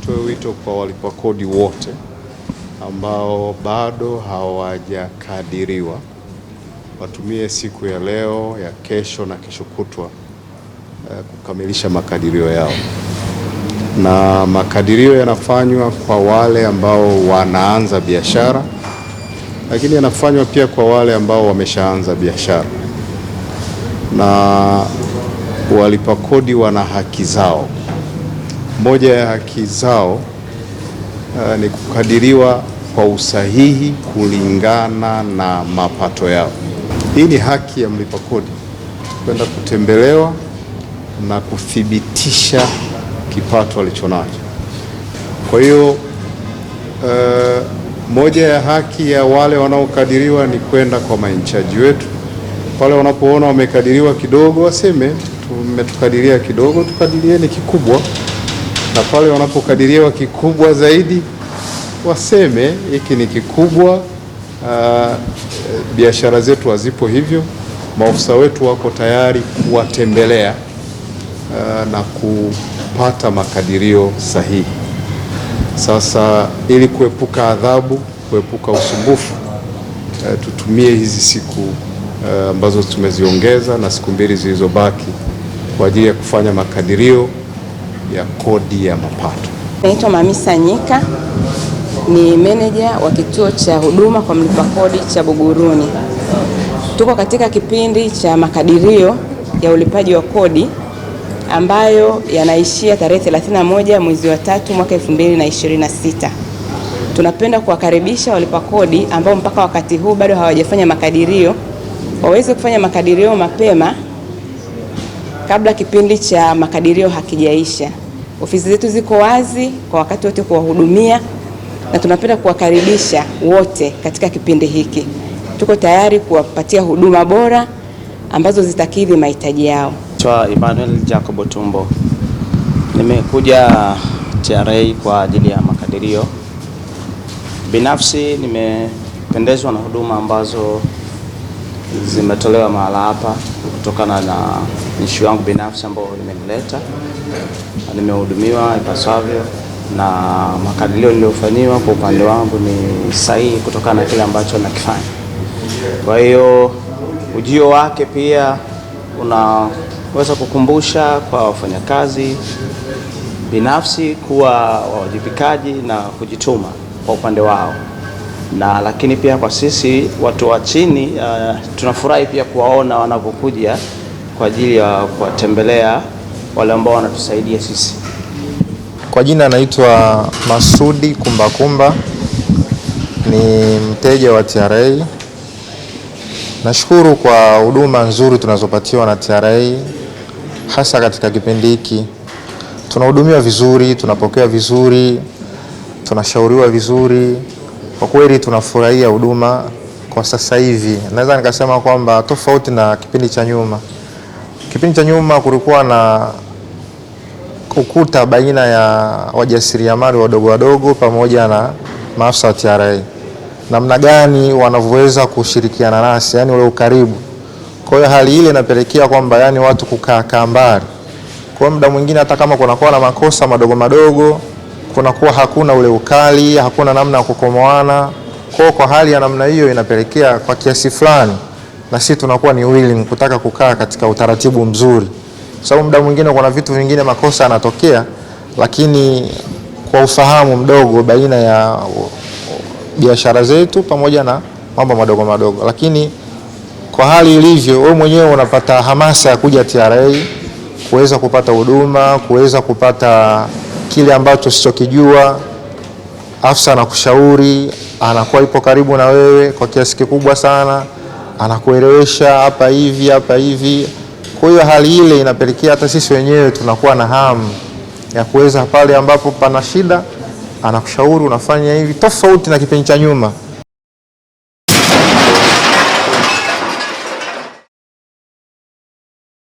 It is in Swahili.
nitoe wito kwa walipa kodi wote ambao bado hawajakadiriwa watumie siku ya leo, ya kesho na kesho kutwa kukamilisha makadirio yao. Na makadirio yanafanywa kwa wale ambao wanaanza biashara, lakini yanafanywa pia kwa wale ambao wameshaanza biashara. Na walipa kodi wana haki zao. Moja ya haki zao ni kukadiriwa kwa usahihi kulingana na mapato yao. Hii ni haki ya mlipa kodi, kwenda kutembelewa na kuthibitisha kipato alichonacho. Kwa hiyo moja ya haki ya wale wanaokadiriwa ni kwenda kwa mainchaji wetu. Pale wanapoona wamekadiriwa kidogo, waseme tumetukadiria kidogo, tukadirieni kikubwa. Na pale wanapokadiriwa kikubwa zaidi, waseme hiki ni kikubwa. Biashara zetu hazipo hivyo. Maofisa wetu wako tayari kuwatembelea na kupata makadirio sahihi. Sasa ili kuepuka adhabu, kuepuka usumbufu, tutumie hizi siku ambazo tumeziongeza na siku mbili zilizobaki kwa ajili ya kufanya makadirio ya kodi ya mapato. Naitwa Mamisa Nyika, ni meneja wa kituo cha huduma kwa mlipa kodi cha Buguruni. Tuko katika kipindi cha makadirio ya ulipaji wa kodi ambayo yanaishia tarehe 31 mwezi wa 3 mwaka 2026. Tunapenda kuwakaribisha walipa kodi ambao mpaka wakati huu bado hawajafanya makadirio waweze kufanya makadirio mapema kabla kipindi cha makadirio hakijaisha. Ofisi zetu ziko wazi kwa wakati wote kuwahudumia, na tunapenda kuwakaribisha wote katika kipindi hiki. Tuko tayari kuwapatia huduma bora ambazo zitakidhi mahitaji yao. Naitwa Emmanuel Jacob Tumbo. Nimekuja TRA kwa ajili ya makadirio. Binafsi nimependezwa na huduma ambazo zimetolewa mahala hapa kutokana na nishu yangu binafsi ambayo nimeleta. Nimehudumiwa ipasavyo na makadirio niliyofanywa kwa upande wangu ni sahihi kutokana na kile ambacho nakifanya. Kwa hiyo ujio wake pia unaweza kukumbusha kwa wafanyakazi binafsi kuwa wajibikaji na kujituma kwa upande wao. Na lakini pia kwa sisi watu wa chini tunafurahi pia kuwaona wanapokuja kwa ajili ya kuwatembelea wale ambao wanatusaidia sisi. Kwa jina naitwa Masudi Kumbakumba, ni mteja wa TRA. Nashukuru kwa huduma nzuri tunazopatiwa na TRA, hasa katika kipindi hiki. Tunahudumiwa vizuri, tunapokea vizuri, tunashauriwa vizuri. Kwa kweli tunafurahia huduma kwa sasa hivi. Naweza nikasema kwamba tofauti na kipindi cha nyuma. Kipindi cha nyuma kulikuwa na ukuta baina ya wajasiriamali wadogo wadogo pamoja na maafisa wa TRA. Namna gani wanavyoweza kushirikiana nasi, yani ule ukaribu. Kwa hiyo hali ile inapelekea kwamba yani watu kukaa mbali. Kwa muda mwingine hata kama kunakuwa na makosa madogo madogo, kunakuwa hakuna ule ukali, hakuna namna ya kukomoana. Kwa hali ya namna hiyo inapelekea kwa kiasi fulani na sisi tunakuwa ni willing kutaka kukaa katika utaratibu mzuri. Sababu muda mwingine kuna vitu vingine makosa yanatokea, lakini kwa ufahamu mdogo baina ya biashara zetu pamoja na mambo madogo madogo. Lakini kwa hali ilivyo, wewe mwenyewe unapata hamasa ya kuja TRA kuweza kupata huduma, kuweza kupata kile ambacho usichokijua. Afisa anakushauri, anakuwa ipo karibu na wewe kwa kiasi kikubwa sana, anakuelewesha hapa hivi hapa hivi. Kwa hiyo hali ile inapelekea hata sisi wenyewe tunakuwa na hamu ya kuweza pale ambapo pana shida anakushauri unafanya hivi, tofauti na kipindi cha nyuma.